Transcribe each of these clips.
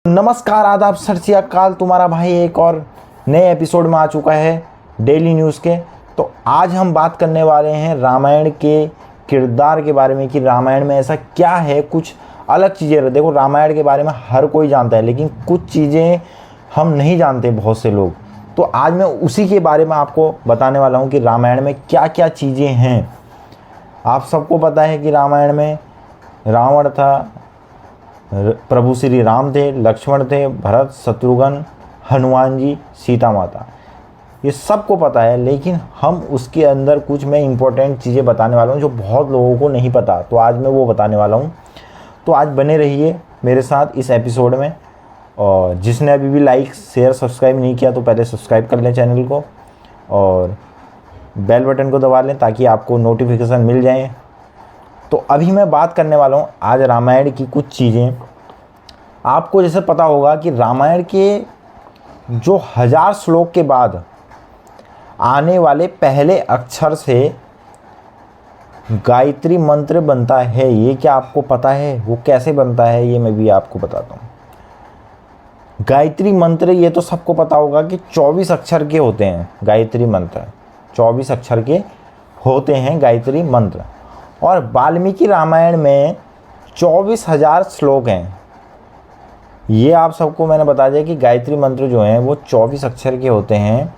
नमस्कार, आदाब, सत श्री अकाल। तुम्हारा भाई एक और नए एपिसोड में आ चुका है डेली न्यूज़ के। तो आज हम बात करने वाले हैं रामायण के किरदार के बारे में कि रामायण में ऐसा क्या है, कुछ अलग चीज़ें। देखो, रामायण के बारे में हर कोई जानता है, लेकिन कुछ चीज़ें हम नहीं जानते बहुत से लोग। तो आज मैं उसी के बारे में आपको बताने वाला हूँ कि रामायण में क्या क्या चीज़ें हैं। आप सबको पता है कि रामायण में रावण था, प्रभु श्री राम थे, लक्ष्मण थे, भरत, शत्रुघ्न, हनुमान जी, सीता माता, ये सबको पता है। लेकिन हम उसके अंदर कुछ मैं इम्पोर्टेंट चीज़ें बताने वाला हूँ जो बहुत लोगों को नहीं पता। तो आज मैं वो बताने वाला हूँ। तो आज बने रहिए मेरे साथ इस एपिसोड में। और जिसने अभी भी लाइक, शेयर, सब्सक्राइब नहीं किया तो पहले सब्सक्राइब कर लें चैनल को और बेल बटन को दबा लें ताकि आपको नोटिफिकेशन मिल जाए। तो अभी मैं बात करने वाला हूँ आज रामायण की कुछ चीज़ें। आपको जैसे पता होगा कि रामायण के जो 1000 श्लोक के बाद आने वाले पहले अक्षर से गायत्री मंत्र बनता है। ये क्या आपको पता है? वो कैसे बनता है ये मैं भी आपको बताता हूँ। गायत्री मंत्र ये तो सबको पता होगा कि 24 अक्षर के होते हैं गायत्री मंत्र। 24 अक्षर के होते हैं गायत्री मंत्र। और वाल्मीकि रामायण में 24,000 श्लोक हैं। ये आप सबको मैंने बता दिया कि गायत्री मंत्र जो हैं वो 24 अक्षर के होते हैं।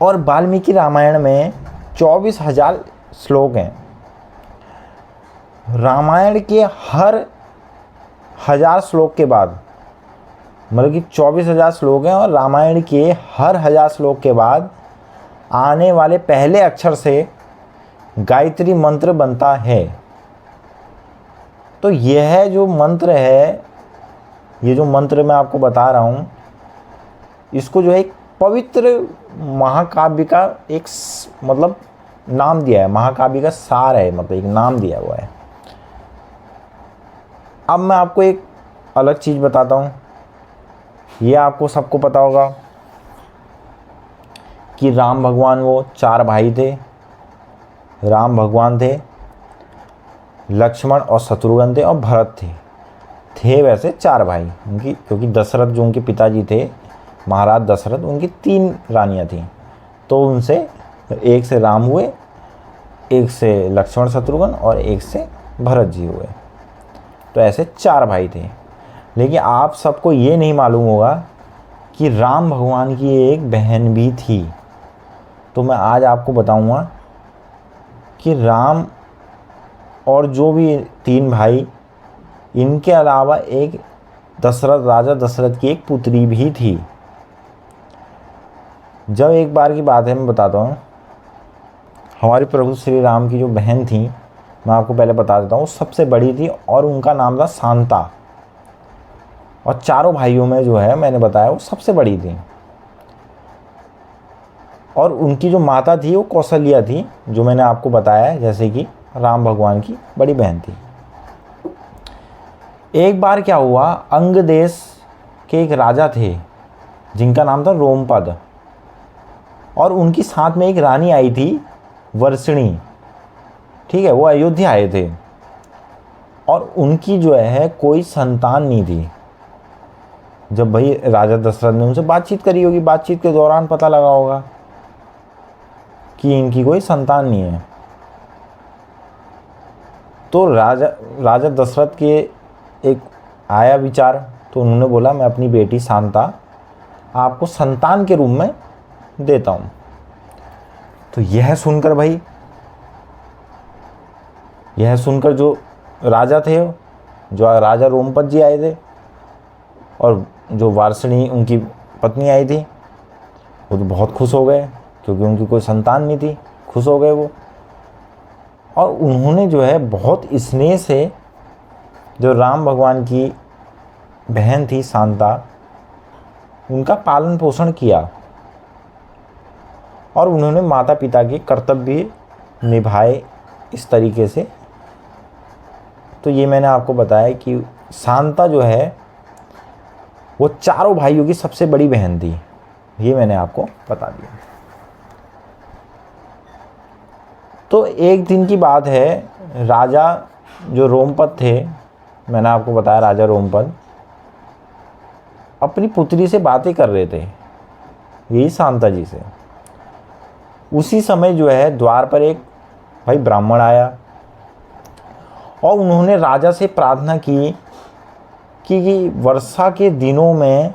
और वाल्मीकि रामायण में 24,000 श्लोक हैं। रामायण के हर 1000 श्लोक के बाद, मतलब कि 24,000 श्लोक हैं, और रामायण के हर 1000 श्लोक के बाद आने वाले पहले अक्षर से गायत्री मंत्र बनता है। तो यह जो मंत्र है, ये जो मंत्र मैं आपको बता रहा हूँ, इसको जो है एक पवित्र महाकाव्य का एक मतलब नाम दिया है। महाकाव्य का सार है, मतलब एक नाम दिया हुआ है। अब मैं आपको एक अलग चीज़ बताता हूँ। ये आपको सबको पता होगा कि राम भगवान वो 4 भाई थे। राम भगवान थे, लक्ष्मण और शत्रुघ्न थे और भरत थे वैसे 4 भाई उनकी, क्योंकि दशरथ जो उनके पिताजी थे, महाराज दशरथ, उनकी 3 रानियां थीं। तो उनसे एक से राम हुए, एक से लक्ष्मण शत्रुघ्न और एक से भरत जी हुए। तो ऐसे 4 भाई थे। लेकिन आप सबको ये नहीं मालूम होगा कि राम भगवान की एक बहन भी थी। तो मैं आज आपको बताऊंगा कि राम और जो भी 3 भाई, इनके अलावा एक दशरथ, राजा दशरथ की एक पुत्री भी थी। जब एक बार की बात है, मैं बताता हूँ। हमारे प्रभु श्री राम की जो बहन थी, मैं आपको पहले बता देता हूँ, सबसे बड़ी थी और उनका नाम था शांता। और चारों भाइयों में जो है मैंने बताया वो सबसे बड़ी थी। और उनकी जो माता थी वो कौशल्या थी, जो मैंने आपको बताया, जैसे कि राम भगवान की बड़ी बहन थी। एक बार क्या हुआ, अंग देश के एक राजा थे जिनका नाम था रोमपद, और उनकी साथ में एक रानी आई थी, वर्षिणी। ठीक है, वो अयोध्या आए थे और उनकी जो है कोई संतान नहीं थी। जब भाई राजा दशरथ ने उनसे बातचीत करी होगी, बातचीत के दौरान पता लगा होगा कि इनकी कोई संतान नहीं है। तो राजा दशरथ के एक आया विचार, तो उन्होंने बोला मैं अपनी बेटी शांता आपको संतान के रूप में देता हूँ। तो यह सुनकर जो राजा थे, जो राजा रोमपद जी आए थे और जो वार्षिणी उनकी पत्नी आई थी, वो तो बहुत खुश हो गए, क्योंकि उनकी कोई संतान नहीं थी। खुश हो गए वो, और उन्होंने जो है बहुत स्नेह से जो राम भगवान की बहन थी शांता, उनका पालन पोषण किया और उन्होंने माता पिता के कर्तव्य निभाए इस तरीके से। तो ये मैंने आपको बताया कि शांता जो है वो चारों भाइयों की सबसे बड़ी बहन थी। ये मैंने आपको बता दिया। तो एक दिन की बात है, राजा जो रोमपद थे, मैंने आपको बताया राजा रोमपद, अपनी पुत्री से बातें कर रहे थे, यही शांता जी से। उसी समय जो है द्वार पर एक भाई ब्राह्मण आया और उन्होंने राजा से प्रार्थना की कि वर्षा के दिनों में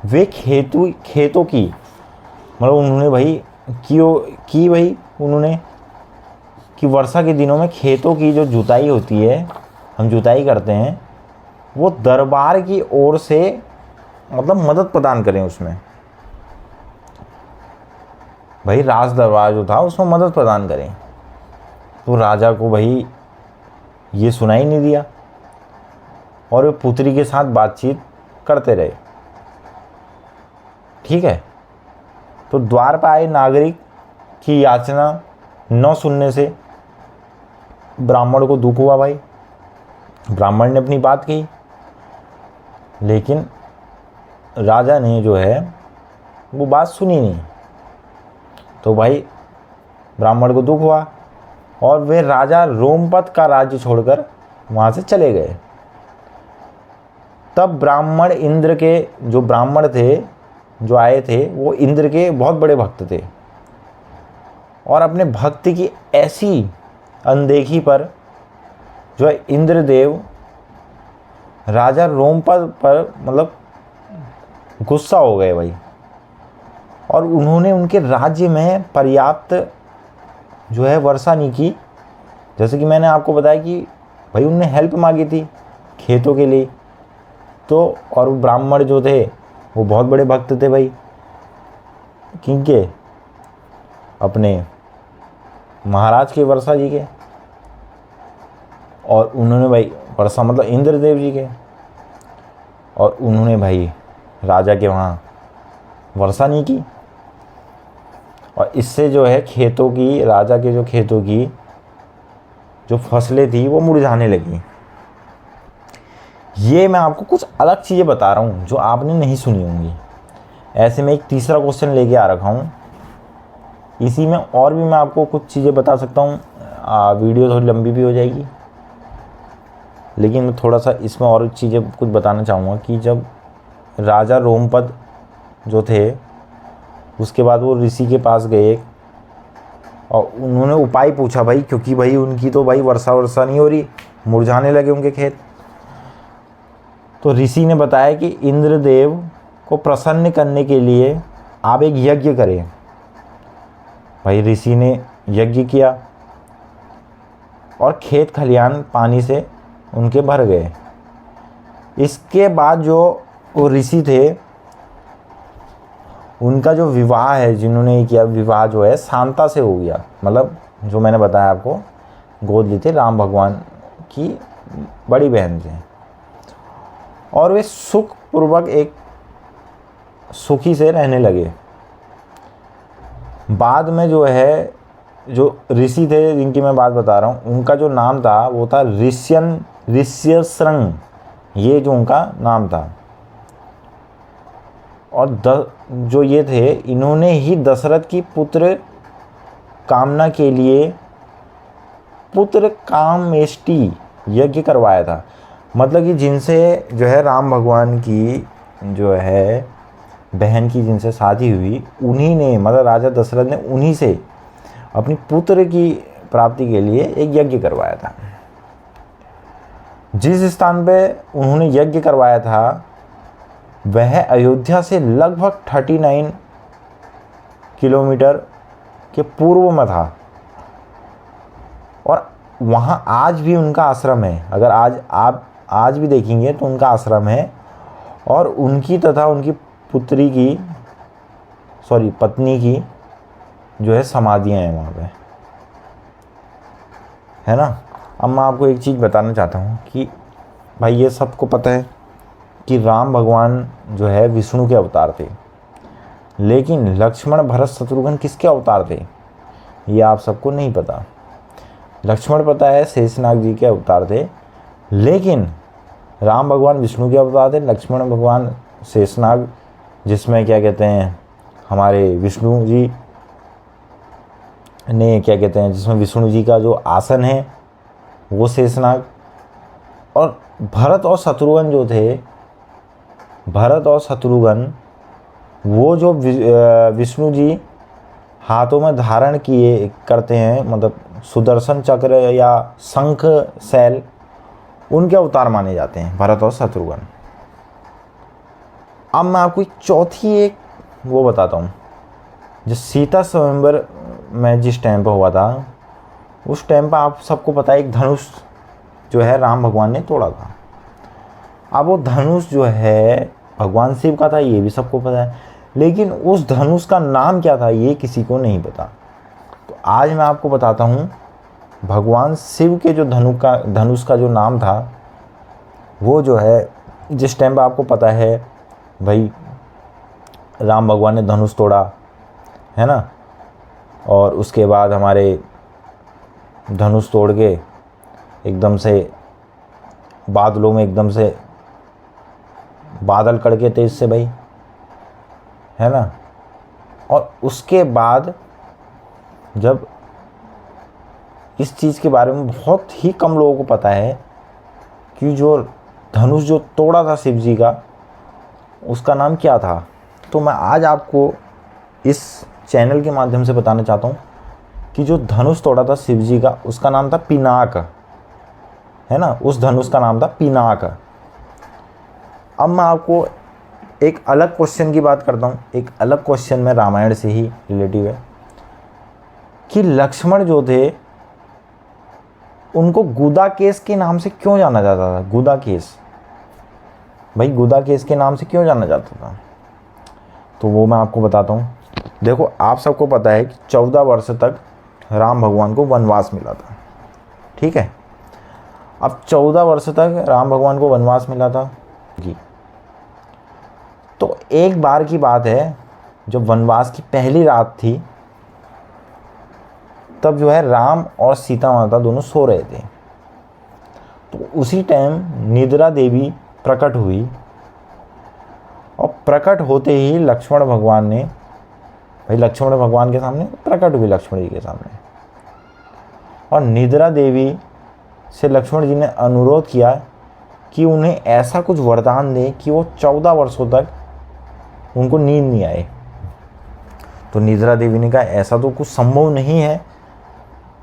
वे खेतों की मतलब उन्होंने भाई की भाई उन्होंने कि वर्षा के दिनों में खेतों की जो जुताई होती है, हम जुताई करते हैं, वो दरबार की ओर से मतलब मदद प्रदान करें उसमें। भाई राज दरबार जो था उसमें मदद प्रदान करें। तो राजा को भाई ये सुनाई नहीं दिया और वे पुत्री के साथ बातचीत करते रहे। ठीक है, तो द्वार पर आए नागरिक की याचना न सुनने से ब्राह्मण को दुख हुआ। भाई ब्राह्मण ने अपनी बात कही, लेकिन राजा ने जो है वो बात सुनी नहीं। तो भाई ब्राह्मण को दुख हुआ और वे राजा रोमपद का राज्य छोड़कर वहाँ से चले गए। तब ब्राह्मण इंद्र के जो ब्राह्मण थे जो आए थे वो इंद्र के बहुत बड़े भक्त थे और अपने भक्ति की ऐसी अनदेखी पर जो है इंद्रदेव राजा रोमपद पर मतलब गुस्सा हो गए भाई, और उन्होंने उनके राज्य में पर्याप्त जो है वर्षा नहीं की। जैसे कि मैंने आपको बताया कि भाई उनने हेल्प मांगी थी खेतों के लिए, तो और ब्राह्मण जो थे वो बहुत बड़े भक्त थे भाई किनके, अपने महाराज के वर्षा जी के, और उन्होंने भाई वर्षा मतलब इंद्रदेव जी के, और उन्होंने भाई राजा के वहाँ वर्षा नहीं की, और इससे जो है खेतों की राजा के जो खेतों की जो फसलें थी वो मुरझाने लगी। ये मैं आपको कुछ अलग चीज़ें बता रहा हूँ जो आपने नहीं सुनी होंगी। ऐसे में एक तीसरा क्वेश्चन लेके आ रखा हूँ, इसी में और भी मैं आपको कुछ चीज़ें बता सकता हूँ। वीडियो थोड़ी लंबी भी हो जाएगी, लेकिन मैं थोड़ा सा इसमें और चीज़ें कुछ बताना चाहूँगा कि जब राजा रोमपद जो थे उसके बाद वो ऋषि के पास गए और उन्होंने उपाय पूछा भाई, क्योंकि भाई उनकी तो भाई वर्षा नहीं हो रही, मुरझाने लगे उनके खेत। तो ऋषि ने बताया कि इंद्रदेव को प्रसन्न करने के लिए आप एक यज्ञ करें। भाई ऋषि ने यज्ञ किया और खेत खलिहान पानी से उनके भर गए। इसके बाद जो वो ऋषि थे उनका जो विवाह है, जिन्होंने किया विवाह जो है शांता से हो गया। मतलब जो मैंने बताया आपको, गोद ली थी राम भगवान की बड़ी बहन से, और वे सुखपूर्वक एक सुखी से रहने लगे। बाद में जो है जो ऋषि थे जिनकी मैं बात बता रहा हूँ, उनका जो नाम था वो था ऋष्यशृंग, ये जो उनका नाम था। और जो ये थे इन्होंने ही दशरथ की पुत्र कामना के लिए पुत्र कामेष्टि यज्ञ करवाया था। मतलब कि जिनसे जो है राम भगवान की जो है बहन की जिनसे शादी हुई, उन्हीं ने मतलब राजा दशरथ ने उन्हीं से अपनी पुत्र की प्राप्ति के लिए एक यज्ञ करवाया था। जिस स्थान पे उन्होंने यज्ञ करवाया था वह अयोध्या से लगभग 39 किलोमीटर के पूर्व में था, और वहाँ आज भी उनका आश्रम है। अगर आप आज भी देखेंगे तो उनका आश्रम है, और उनकी तथा उनकी पत्नी की जो है समाधियाँ हैं वहाँ पे, है ना। अब मैं आपको एक चीज़ बताना चाहता हूँ कि भाई ये सबको पता है कि राम भगवान जो है विष्णु के अवतार थे, लेकिन लक्ष्मण भरत शत्रुघ्न किसके अवतार थे ये आप सबको नहीं पता। लक्ष्मण पता है शेषनाग जी के अवतार थे, लेकिन राम भगवान विष्णु के अवतार थे, लक्ष्मण भगवान शेषनाग, जिसमें क्या कहते हैं हमारे विष्णु जी ने क्या कहते हैं जिसमें विष्णु जी का जो आसन है वो शेषनाग, और भरत और शत्रुघ्न जो थे भरत और शत्रुघ्न वो जो विष्णु जी हाथों में धारण किए करते हैं, मतलब सुदर्शन चक्र या शंख शैल, उनके अवतार माने जाते हैं भरत और शत्रुघ्न। अब मैं आपको चौथी एक वो बताता हूँ, जो सीता स्वयंवर में जिस टाइम पर हुआ था, उस टाइम पर आप सबको पता है एक धनुष जो है राम भगवान ने तोड़ा था। अब वो धनुष जो है भगवान शिव का था, ये भी सबको पता है, लेकिन उस धनुष का नाम क्या था ये किसी को नहीं पता। तो आज मैं आपको बताता हूँ भगवान शिव के जो धनुष का जो नाम था, वो जो है जिस टाइम पर आपको पता है भाई राम भगवान ने धनुष तोड़ा है ना, और उसके बाद हमारे धनुष तोड़ के एकदम से बादलों में एकदम से बादल कड़के तेज से भाई, है ना। और उसके बाद जब इस चीज़ के बारे में बहुत ही कम लोगों को पता है कि जो धनुष जो तोड़ा था शिव जी का, उसका नाम क्या था, तो मैं आज आपको इस चैनल के माध्यम से बताना चाहता हूँ कि जो धनुष तोड़ा था शिव जी का, उसका नाम था पिनाक, है ना। उस धनुष का नाम था पिनाक। अब मैं आपको एक अलग क्वेश्चन की बात करता हूँ, एक अलग क्वेश्चन में रामायण से ही रिलेटिव है कि लक्ष्मण जो थे उनको गुदाकेश के नाम से क्यों जाना जाता था। गुदाकेश भाई, गुदाकेश के नाम से क्यों जाना जाता था, तो वो मैं आपको बताता हूँ। देखो, आप सबको पता है कि 14 वर्ष तक राम भगवान को वनवास मिला था, ठीक है। अब 14 वर्ष तक राम भगवान को वनवास मिला था जी। तो एक बार की बात है, जब वनवास की पहली रात थी, तब जो है राम और सीता माता दोनों सो रहे थे। तो उसी टाइम निद्रा देवी प्रकट हुई, और प्रकट होते ही लक्ष्मण भगवान ने, भाई लक्ष्मण भगवान के सामने प्रकट हुई, लक्ष्मण जी के सामने, और निद्रा देवी से लक्ष्मण जी ने अनुरोध किया कि उन्हें ऐसा कुछ वरदान दे कि वो 14 वर्षों तक उनको नींद नहीं आए। तो निद्रा देवी ने कहा ऐसा तो कुछ संभव नहीं है,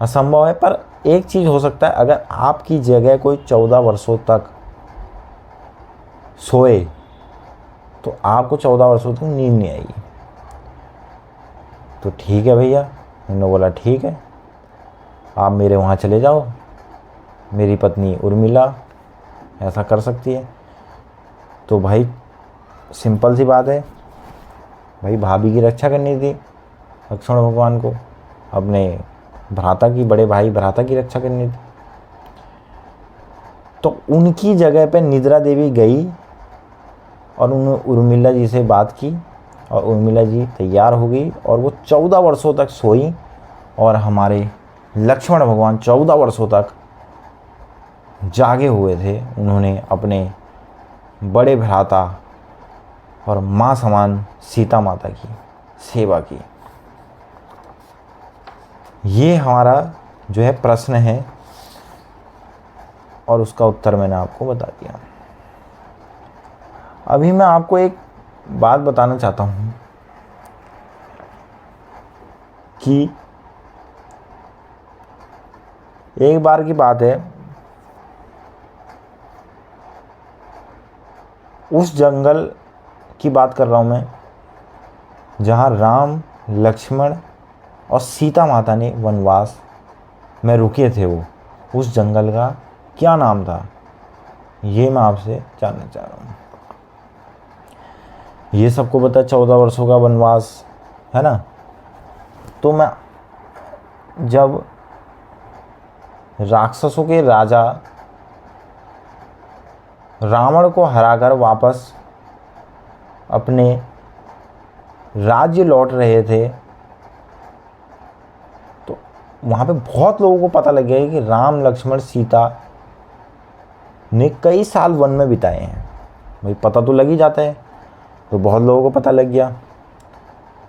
असंभव है, पर एक चीज़ हो सकता है, अगर आपकी जगह कोई 14 वर्षों तक सोए तो आपको 14 वर्षों तक नींद नहीं आएगी। तो ठीक है भैया, उन्होंने बोला ठीक है, आप मेरे वहाँ चले जाओ, मेरी पत्नी उर्मिला ऐसा कर सकती है। तो भाई सिंपल सी बात है, भाई भाभी की रक्षा करनी थी लक्ष्मण भगवान को, अपने भ्राता की, बड़े भाई भ्राता की रक्षा करनी थी। तो उनकी जगह पे निद्रा देवी गई और उन्होंने उर्मिला जी से बात की, और उर्मिला जी तैयार हो गई, और वो 14 वर्षों तक सोई, और हमारे लक्ष्मण भगवान 14 वर्षों तक जागे हुए थे। उन्होंने अपने बड़े भ्राता और माँ समान सीता माता की सेवा की। ये हमारा जो है प्रश्न है, और उसका उत्तर मैंने आपको बता दिया। अभी मैं आपको एक बात बताना चाहता हूँ कि एक बार की बात है, उस जंगल की बात कर रहा हूँ मैं, जहाँ राम, लक्ष्मण और सीता माता ने वनवास में रुके थे। वो उस जंगल का क्या नाम था, ये मैं आपसे जानना चाह रहा हूँ। ये सबको पता है 14 वर्षों का वनवास, है ना। तो मैं जब राक्षसों के राजा रावण को हराकर वापस अपने राज्य लौट रहे थे, तो वहाँ पे बहुत लोगों को पता लग गया कि राम, लक्ष्मण, सीता ने कई साल वन में बिताए हैं। भाई पता तो लग ही जाता है, तो बहुत लोगों को पता लग गया।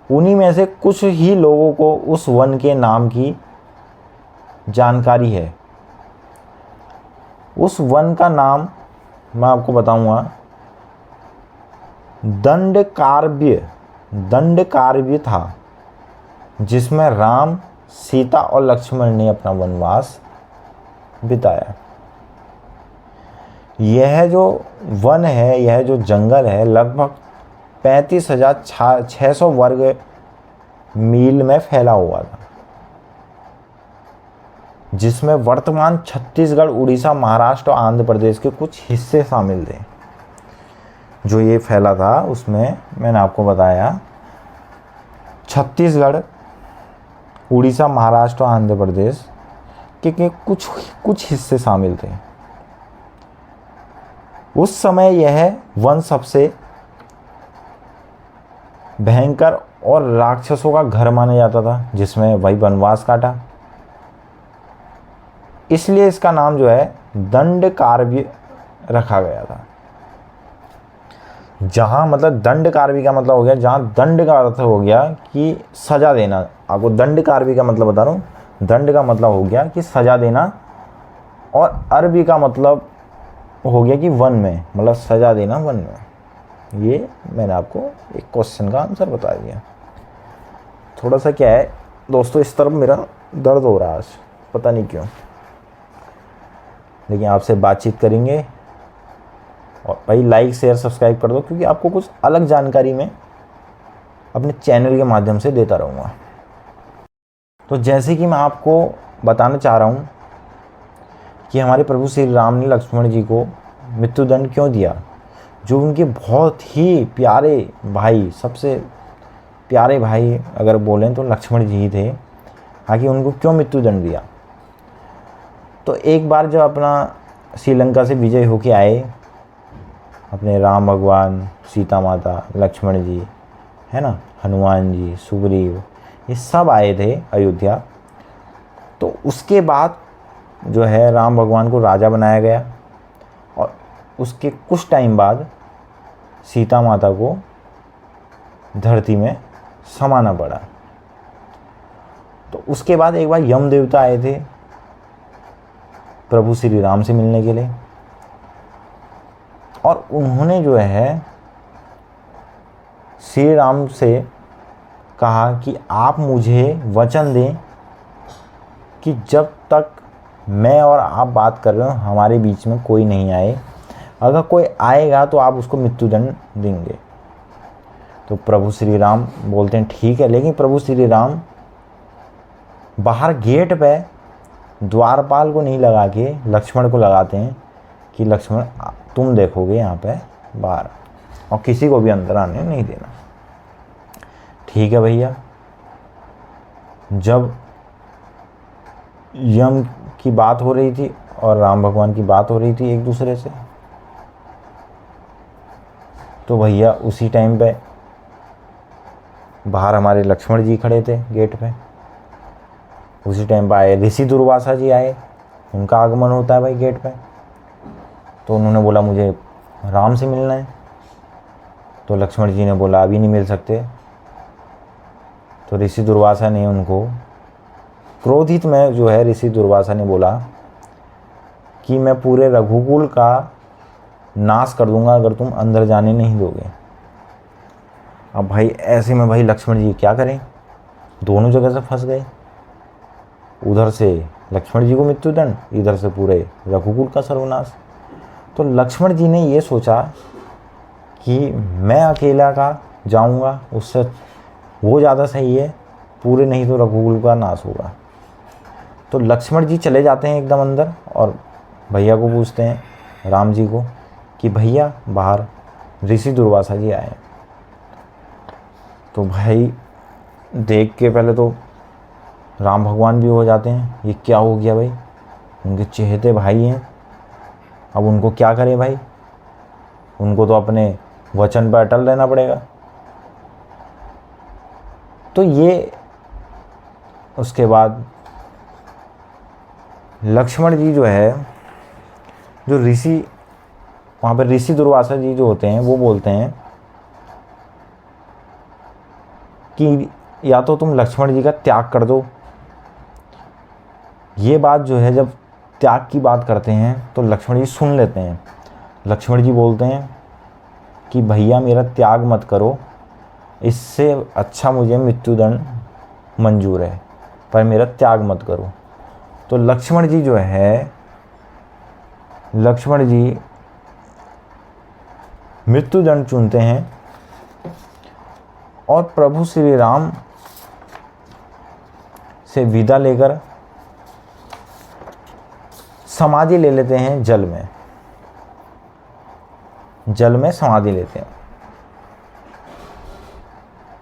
उन्हीं में से कुछ ही लोगों को उस वन के नाम की जानकारी है। उस वन का नाम मैं आपको बताऊंगा दंडकार्य था, जिसमें राम, सीता और लक्ष्मण ने अपना वनवास बिताया। यह जो वन है, यह जो जंगल है, लगभग 35,600 वर्ग मील में फैला हुआ था, जिसमें वर्तमान छत्तीसगढ़, उड़ीसा, महाराष्ट्र और आंध्र प्रदेश के कुछ हिस्से शामिल थे। जो ये फैला था उसमें मैंने आपको बताया छत्तीसगढ़, उड़ीसा, महाराष्ट्र और आंध्र प्रदेश के कुछ हिस्से शामिल थे। उस समय यह वन सबसे भयंकर और राक्षसों का घर माना जाता था, जिसमें वही वनवास काटा। इसलिए इसका नाम जो है दंडकार्य रखा गया था। जहाँ मतलब दंडकार्य का मतलब हो गया, जहाँ दंड का अर्थ हो गया कि सजा देना। आपको दंडकार्य का मतलब बता रहा हूँ। दंड का मतलब हो गया कि सजा देना, और अरबी का मतलब हो गया कि वन में, मतलब सजा देना वन में। ये मैंने आपको एक क्वेश्चन का आंसर बता दिया। थोड़ा सा क्या है दोस्तों, इस तरफ मेरा दर्द हो रहा है आज, पता नहीं क्यों, लेकिन आपसे बातचीत करेंगे। और भाई लाइक, शेयर, सब्सक्राइब कर दो, क्योंकि आपको कुछ अलग जानकारी मैं अपने चैनल के माध्यम से देता रहूँगा। तो जैसे कि मैं आपको बताना चाह रहा हूँ कि हमारे प्रभु श्री राम ने लक्ष्मण जी को मृत्युदंड क्यों दिया। जो उनके बहुत ही प्यारे भाई, सबसे प्यारे भाई अगर बोलें तो लक्ष्मण जी ही थे, आखिर उनको क्यों मृत्युदंड दिया। तो एक बार जब अपना श्रीलंका से विजय होके आए, अपने राम भगवान, सीता माता, लक्ष्मण जी, है ना, हनुमान जी, सुग्रीव, ये सब आए थे अयोध्या। तो उसके बाद जो है राम भगवान को राजा बनाया गया, और उसके कुछ टाइम बाद सीता माता को धरती में समाना पड़ा। तो उसके बाद एक बार यम देवता आए थे प्रभु श्री राम से मिलने के लिए, और उन्होंने जो है श्री राम से कहा कि आप मुझे वचन दें कि जब तक मैं और आप बात कर रहे हो हमारे बीच में कोई नहीं आए, अगर कोई आएगा तो आप उसको मृत्युदंड देंगे। तो प्रभु श्री राम बोलते हैं ठीक है, लेकिन प्रभु श्री राम बाहर गेट पे द्वारपाल को नहीं लगा के लक्ष्मण को लगाते हैं कि लक्ष्मण तुम देखोगे यहाँ पे बाहर, और किसी को भी अंदर आने नहीं देना। ठीक है भैया। जब यम की बात हो रही थी और राम भगवान की बात हो रही थी एक दूसरे से, तो भैया उसी टाइम पे बाहर हमारे लक्ष्मण जी खड़े थे गेट पे। उसी टाइम पे आए ऋषि दुर्वासा जी आए, उनका आगमन होता है भाई गेट पे। तो उन्होंने बोला मुझे राम से मिलना है। तो लक्ष्मण जी ने बोला अभी नहीं मिल सकते। तो ऋषि दुर्वासा ने उनको क्रोधित में जो है ऋषि दुर्वासा ने बोला कि मैं पूरे रघुकुल का नाश कर दूंगा अगर तुम अंदर जाने नहीं दोगे। अब भाई ऐसे में भाई लक्ष्मण जी क्या करें, दोनों जगह से फंस गए। उधर से लक्ष्मण जी को मृत्युदंड, इधर से पूरे रघुकुल का सर्वनाश। तो लक्ष्मण जी ने ये सोचा कि मैं अकेला का जाऊंगा, उससे वो ज़्यादा सही है, पूरे नहीं तो रघुकुल का नाश होगा। तो लक्ष्मण जी चले जाते हैं एकदम अंदर, और भैया को पूछते हैं राम जी को कि भैया बाहर ऋषि दुर्वासा जी आए। तो भाई देख के पहले तो राम भगवान भी हो जाते हैं, ये क्या हो गया भाई, उनके चहेते भाई हैं, अब उनको क्या करें भाई, उनको तो अपने वचन पर अटल रहना पड़ेगा। तो ये उसके बाद लक्ष्मण जी जो है, जो ऋषि वहाँ पर ऋषि दुर्वासा जी जो होते हैं वो बोलते हैं कि या तो तुम लक्ष्मण जी का त्याग कर दो। ये बात जो है जब त्याग की बात करते हैं तो लक्ष्मण जी सुन लेते हैं। लक्ष्मण जी बोलते हैं कि भैया मेरा त्याग मत करो, इससे अच्छा मुझे मृत्युदंड मंजूर है, पर मेरा त्याग मत करो। तो लक्ष्मण जी जो है, लक्ष्मण जी मृत्युदंड चुनते हैं और प्रभु श्री राम से विदा लेकर समाधि ले लेते हैं जल में, जल में समाधि लेते हैं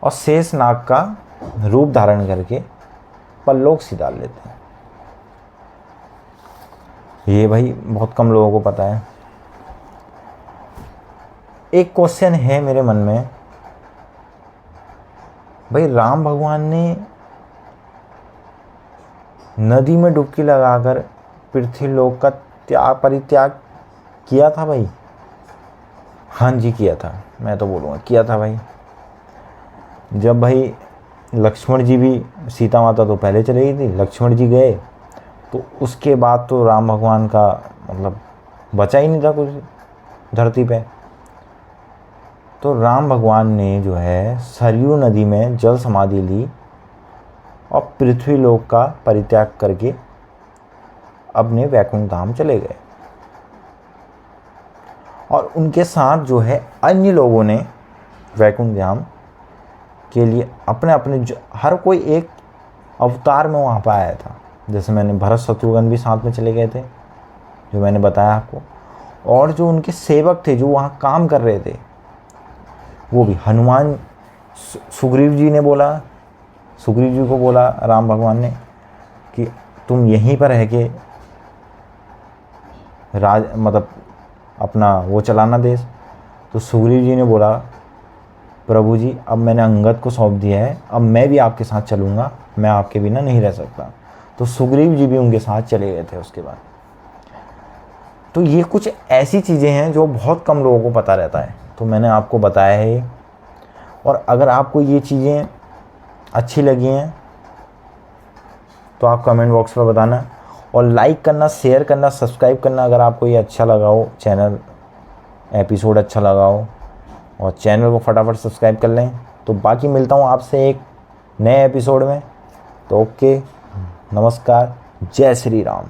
और शेष नाग का रूप धारण करके परलोक सिधार लेते हैं। ये भाई बहुत कम लोगों को पता है। एक क्वेश्चन है मेरे मन में, भाई राम भगवान ने नदी में डुबकी लगाकर पृथ्वीलोक का परित्याग किया था भाई? हाँ जी किया था, मैं तो बोलूँगा किया था भाई। जब भाई लक्ष्मण जी भी, सीता माता तो पहले चली गई थी, लक्ष्मण जी गए तो उसके बाद तो राम भगवान का मतलब बचा ही नहीं था कुछ धरती पे। तो राम भगवान ने जो है सरयू नदी में जल समाधि ली और पृथ्वीलोक का परित्याग करके अपने वैकुंठ धाम चले गए। और उनके साथ जो है अन्य लोगों ने वैकुंठ धाम के लिए अपने अपने हर कोई एक अवतार में वहाँ पर आया था। जैसे मैंने भरत शत्रुघ्न भी साथ में चले गए थे, जो मैंने बताया आपको। और जो उनके सेवक थे जो वहाँ काम कर रहे थे, वो भी हनुमान, सुग्रीव जी ने बोला, सुग्रीव जी को बोला राम भगवान ने कि तुम यहीं पर रह के राज मतलब अपना वो चलाना देश। तो सुग्रीव जी ने बोला प्रभु जी अब मैंने अंगद को सौंप दिया है, अब मैं भी आपके साथ चलूँगा, मैं आपके बिना नहीं रह सकता। तो सुग्रीव जी भी उनके साथ चले गए थे उसके बाद। तो ये कुछ ऐसी चीज़ें हैं जो बहुत कम लोगों को पता रहता है, तो मैंने आपको बताया है। और अगर आपको ये चीज़ें अच्छी लगी हैं तो आप कमेंट बॉक्स में बताना, और लाइक करना, शेयर करना, सब्सक्राइब करना अगर आपको ये अच्छा लगा हो, चैनल एपिसोड अच्छा लगा हो, और चैनल को फटाफट सब्सक्राइब कर लें। तो बाकी मिलता हूँ आपसे एक नए एपिसोड में। तो ओके, नमस्कार, जय श्री राम।